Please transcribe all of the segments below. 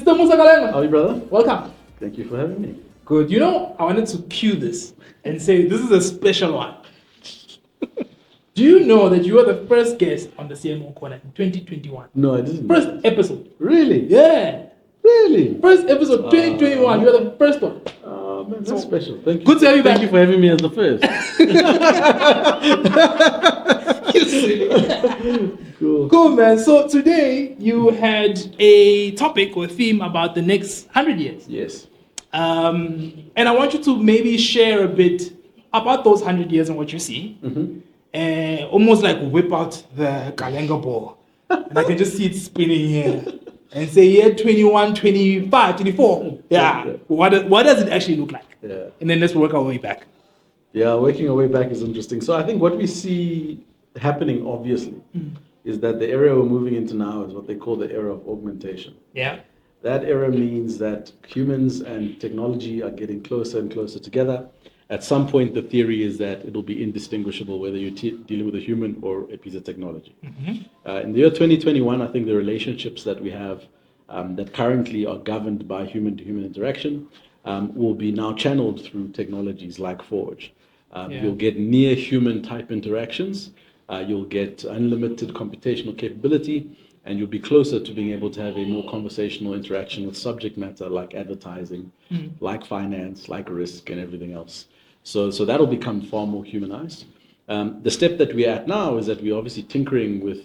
Mr. Musa Kalenga. How are you, brother? Welcome. Thank you for having me. Good. You know, I wanted to cue this and say this is a special one. Do you know that you are the first guest on the CMO Corner in 2021? No, I didn't. First episode. Really? Yeah. Really? First episode 2021. You are the first one. Oh, man, that's special. Thank you. Good to have you back. Thank you for having me as the first. You silly. Cool. Cool, man. So today you had a topic or theme about the next 100 years. Yes. And I want you to maybe share a bit about those 100 years and what you see. Mm-hmm. Almost like whip out the Kalenga ball. And I can just see it spinning here. And say year 21, 25, 24. Yeah. What does it actually look like? Yeah. And then let's work our way back. Yeah, working our way back is interesting. So I think what we see happening, obviously, is that the era we're moving into now is what they call the era of augmentation. Yeah. That era means that humans and technology are getting closer and closer together. At some point, the theory is that it'll be indistinguishable whether you're dealing with a human or a piece of technology. Mm-hmm. In the year 2021, I think the relationships that we have that currently are governed by human-to-human interaction will be now channeled through technologies like Forge. You'll get near-human type interactions. You'll get unlimited computational capability, and you'll be closer to being able to have a more conversational interaction with subject matter like advertising, like finance, like risk, and everything else. So that'll become far more humanized. The step that we're at now is that we're obviously tinkering with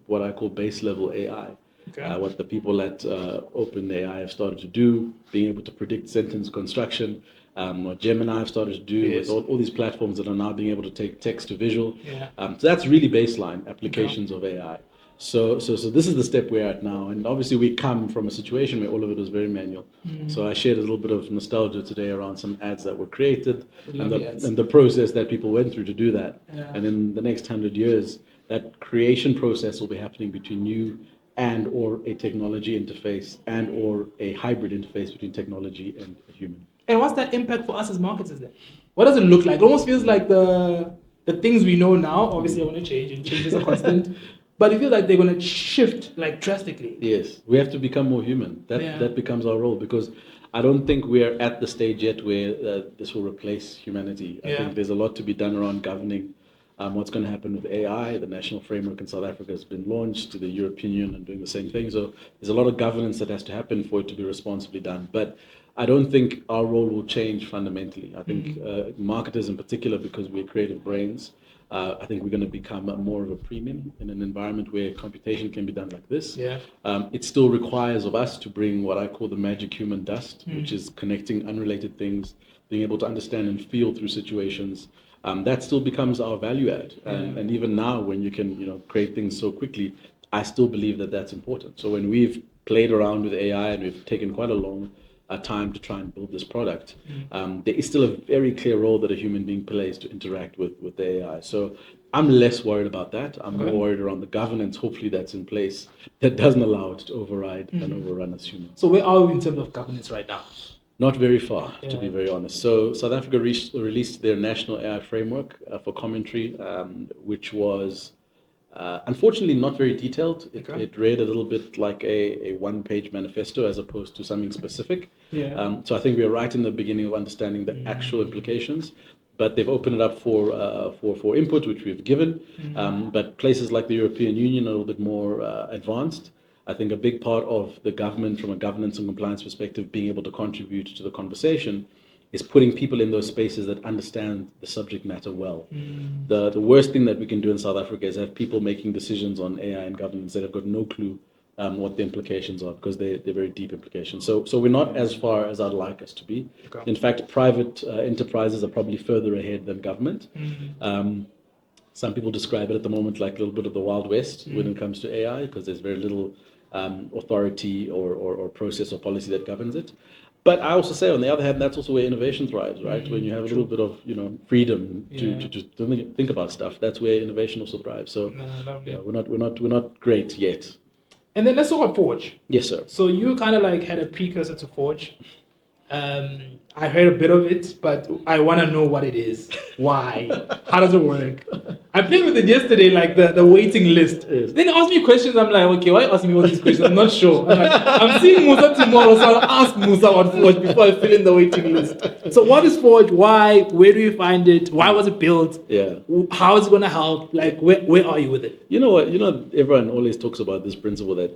what I call base level AI. Okay. What the people at OpenAI have started to do, being able to predict sentence construction, what Gemini have started to do with all these platforms that are now being able to take text to visual. Yeah. So that's really baseline applications of AI. So this is the step we're at now, and obviously we come from a situation where all of it was very manual. So I shared a little bit of nostalgia today around some ads that were created and the process that people went through to do that. Yeah. And in the next 100 years, that creation process will be happening between you and or a technology interface and or a hybrid interface between technology and a human. And what's that impact for us as marketers then? What does it look like? It almost feels like the things we know now obviously are going to change, and changes are constant. But it feels like they're going to shift like drastically. Yes, we have to become more human. That becomes our role, because I don't think we're at the stage yet where this will replace humanity. I think there's a lot to be done around governing what's going to happen with AI. The national framework in South Africa has been launched, to the European Union and doing the same thing. So there's a lot of governance that has to happen for it to be responsibly done. But I don't think our role will change fundamentally. I think marketers in particular, because we're creative brains, I think we're going to become more of a premium in an environment where computation can be done like this. Yeah. It still requires of us to bring what I call the magic human dust, which is connecting unrelated things, being able to understand and feel through situations. That still becomes our value add. And even now, when you can create things so quickly, I still believe that that's important. So when we've played around with AI and we've taken quite a long time to try and build this product, there is still a very clear role that a human being plays to interact with the AI. So I'm less worried about that. I'm more worried around the governance, hopefully that's in place, that doesn't allow it to override and overrun us humans. So where are we in terms of governance right now? Not very far, to be very honest. So South Africa released their national AI framework for commentary, which was unfortunately not very detailed. It read a little bit like a one-page manifesto as opposed to something specific. So I think we're right in the beginning of understanding the actual implications. But they've opened it up for input, which we've given. But places like the European Union are a little bit more advanced. I think a big part of the government, from a governance and compliance perspective, being able to contribute to the conversation is putting people in those spaces that understand the subject matter well. The worst thing that we can do in South Africa is have people making decisions on AI and governance that have got no clue what the implications are, because they're very deep implications. So we're not as far as I'd like us to be. In fact, private enterprises are probably further ahead than government. Some people describe it at the moment like a little bit of the Wild West when it comes to AI, because there's very little authority or process or policy that governs it. But I also say, on the other hand, that's also where innovation thrives, right? When you have a little bit of freedom to think about stuff, that's where innovation also thrives. So we're not great yet. And then let's talk about Forge. Yes, sir. So you kind of like had a precursor to Forge. I heard a bit of it, but I want to know what it is. Why? How does it work? I played with it yesterday, like the waiting list. Yes. Then he asked me questions. I'm like, okay, why asking me all these questions? I'm not sure. I'm, like, I'm seeing Musa tomorrow, so I'll ask Musa about Forge before I fill in the waiting list. So what is Forge? Why? Where do you find it? Why was it built? Yeah. How is it going to help? Like, where are you with it? You know what? Everyone always talks about this principle that,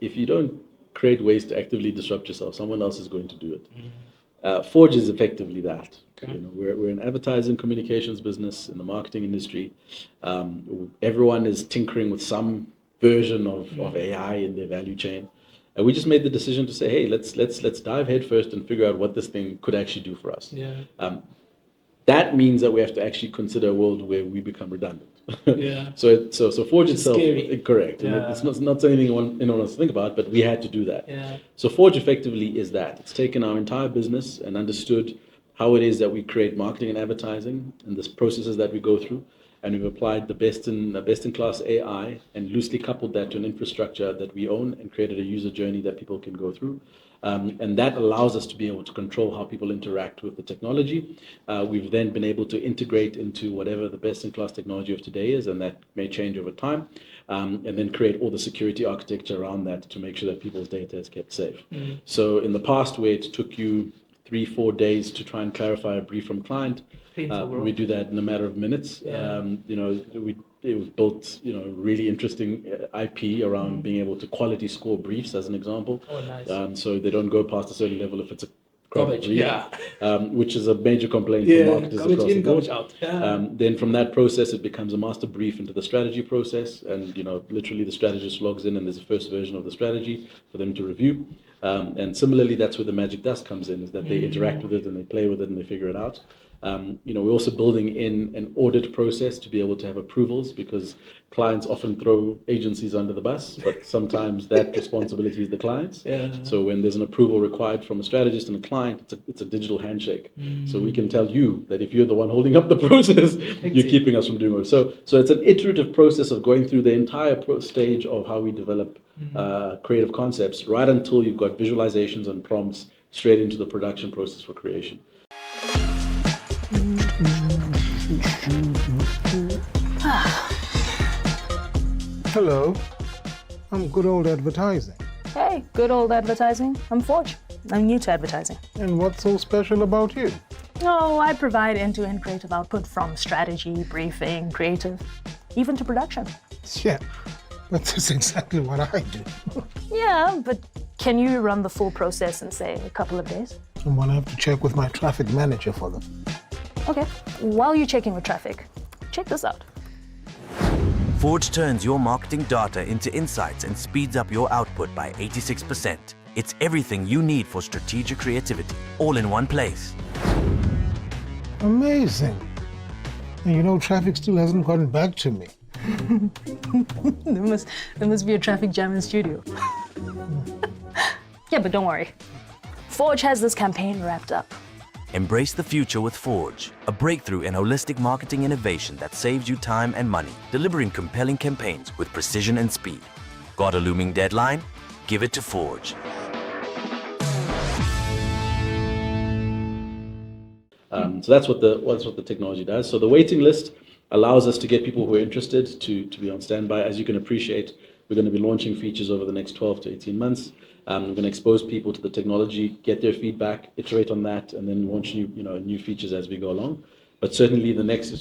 if you don't create ways to actively disrupt yourself, someone else is going to do it. Forge is effectively that. Okay. We're an advertising communications business in the marketing industry. Everyone is tinkering with some version of AI in their value chain. And we just made the decision to say, hey, let's dive head first and figure out what this thing could actually do for us. Yeah. That means that we have to actually consider a world where we become redundant. Yeah. So Forge itself, scary. correct. And Yeah. it's not something anyone wants to think about, but we had to do that. Yeah. So Forge effectively is that. It's taken our entire business and understood how it is that we create marketing and advertising and the processes that we go through. And we've applied the best in class AI and loosely coupled that to an infrastructure that we own and created a user journey that people can go through. And that allows us to be able to control how people interact with the technology. We've then been able to integrate into whatever the best-in-class technology of today is, and that may change over time, and then create all the security architecture around that to make sure that people's data is kept safe. So in the past, where it took you 3-4 days to try and clarify a brief from client, we do that in a matter of minutes. Yeah. We've built really interesting IP around being able to quality score briefs, as an example. Oh, nice. So they don't go past a certain level if it's a Garbage, brief, yeah. Which is a major complaint Yeah, from marketers garbage across the in, board. garbage out. Yeah. Then from that process, it becomes a master brief into the strategy process, and literally the strategist logs in, and there's a first version of the strategy for them to review. And similarly, that's where the magic dust comes in, is that they interact with it and they play with it and they figure it out. We're also building in an audit process to be able to have approvals, because clients often throw agencies under the bus, but sometimes that responsibility is the client's. Yeah. So when there's an approval required from a strategist and a client, it's a digital handshake. So we can tell you that if you're the one holding up the process, you're keeping us from doing it. So it's an iterative process of going through the entire stage of how we develop creative concepts, right until you've got visualizations and prompts straight into the production process for creation. Hello, I'm good old advertising. Hey, good old advertising. I'm Forge. I'm new to advertising. And what's so special about you? Oh, I provide end-to-end creative output from strategy, briefing, creative, even to production. Yeah, but that's exactly what I do. Yeah, but can you run the full process in, say, a couple of days? I'm gonna have to check with my traffic manager for them. Okay. While you're checking with traffic, check this out. Forge turns your marketing data into insights and speeds up your output by 86%. It's everything you need for strategic creativity, all in one place. Amazing. And traffic still hasn't gotten back to me. There must be a traffic jam in studio. Yeah, but don't worry. Forge has this campaign wrapped up. Embrace the future with Forge, a breakthrough in holistic marketing innovation that saves you time and money, delivering compelling campaigns with precision and speed. Got a looming deadline? Give it to Forge. So that's what the technology does. So the waiting list allows us to get people who are interested to be on standby. As you can appreciate, we're going to be launching features over the next 12 to 18 months. We're going to expose people to the technology, get their feedback, iterate on that, and then launch new features as we go along. But certainly the next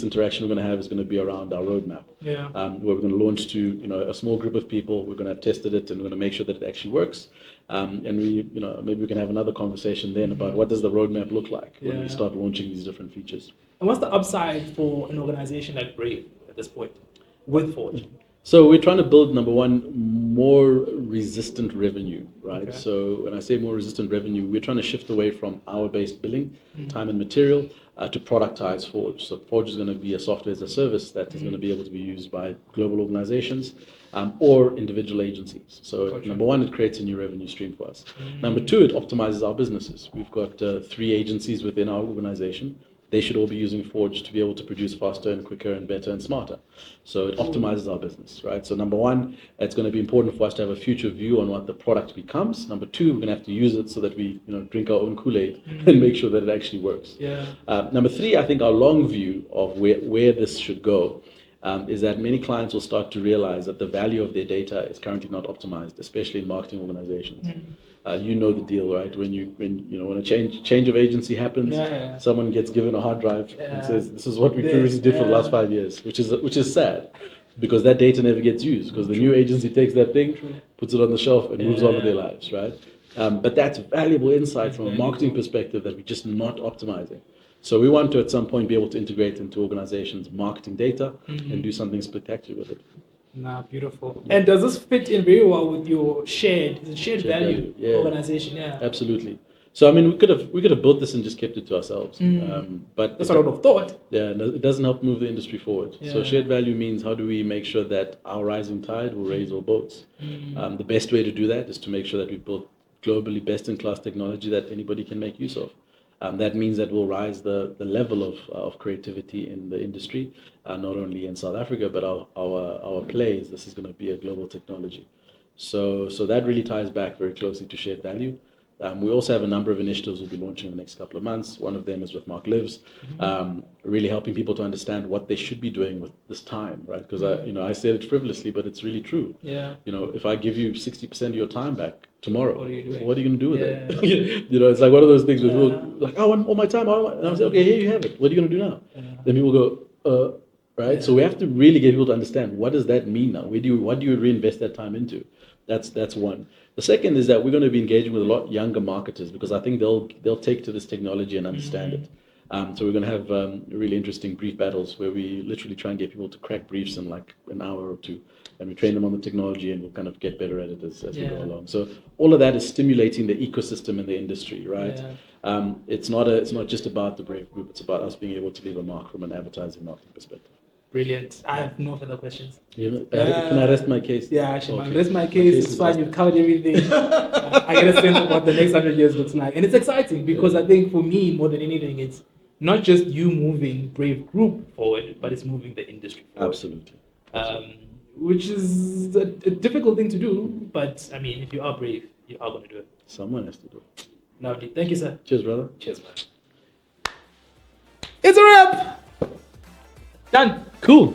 interaction we're going to have is going to be around our roadmap. Yeah. Where we're going to launch to a small group of people. We're going to have tested it, and we're going to make sure that it actually works. And maybe we can have another conversation then about what does the roadmap look like when we start launching these different features. And what's the upside for an organization like Brave at this point with Forge? So we're trying to build, number one, more resistant revenue, right? Okay. So when I say more resistant revenue, we're trying to shift away from hour-based billing, time and material, to productize Forge. So Forge is going to be a software as a service that is going to be able to be used by global organizations or individual agencies. So Gotcha. number one, it creates a new revenue stream for us. Number two, it optimizes our businesses. We've got 3 agencies within our organization. they should all be using Forge to be able to produce faster and quicker and better and smarter. So it optimizes our business, right? So number one, it's going to be important for us to have a future view on what the product becomes. Number two, we're going to have to use it so that we drink our own Kool-Aid and make sure that it actually works. Yeah. Number three, I think our long view of where this should go is that many clients will start to realize that the value of their data is currently not optimized, especially in marketing organizations. You know the deal, right? When a change of agency happens, someone gets given a hard drive and says, "This is what we previously did for the last 5 years," which is sad, because that data never gets used, because the new agency takes that thing, puts it on the shelf, and moves on with their lives, right? But that's valuable insight from a marketing perspective that we're just not optimizing. So we want to at some point be able to integrate into organizations' marketing data and do something spectacular with it. Nah, beautiful. And does this fit in very well with your shared value Yeah. organization? Yeah. Absolutely. So I mean, we could have built this and just kept it to ourselves. But That's what I would have thought. yeah, no, it doesn't help move the industry forward. So Yeah. shared value means, how do we make sure that our rising tide will raise all boats? The best way to do that is to make sure that we build globally best-in-class technology that anybody can make use of. That means that we'll rise the level of creativity in the industry, not only in South Africa, but our plays. This is going to be a global technology. So that really ties back very closely to shared value. We also have a number of initiatives we'll be launching in the next couple of months. One of them is with Mark Lives, really helping people to understand what they should be doing with this time, right? Because I said it frivolously, but it's really true. Yeah. If I give you 60% of your time back tomorrow, What are you doing? What are you going to do with it? It's like one of those things where people like, I want all my time. And I say, okay, here you have it. What are you going to do now? Then people go, right? Yeah. So we have to really get people to understand, what does that mean now? What do you reinvest that time into? That's one. The second is that we're going to be engaging with a lot younger marketers, because I think they'll take to this technology and understand it. So we're going to have really interesting brief battles where we literally try and get people to crack briefs in like an hour or two, and we train them on the technology, and we'll kind of get better at it as we go along. So all of that is stimulating the ecosystem in the industry, right? Yeah. It's not just about the Brave Group. It's about us being able to leave a mark from an advertising marketing perspective. Brilliant. I have no further questions. Can I rest my case? Yeah, actually, okay. Rest my case. It's fine. You've covered everything. I get a sense of what the next 100 years looks like. And it's exciting, because I think for me, more than anything, it's not just you moving Brave Group forward, but it's moving the industry forward. Absolutely. Which is a difficult thing to do, but I mean, if you are brave, you are going to do it. Someone has to do it. Lovely. Thank you, sir. Cheers, brother. Cheers, man. It's a wrap. Done. Cool.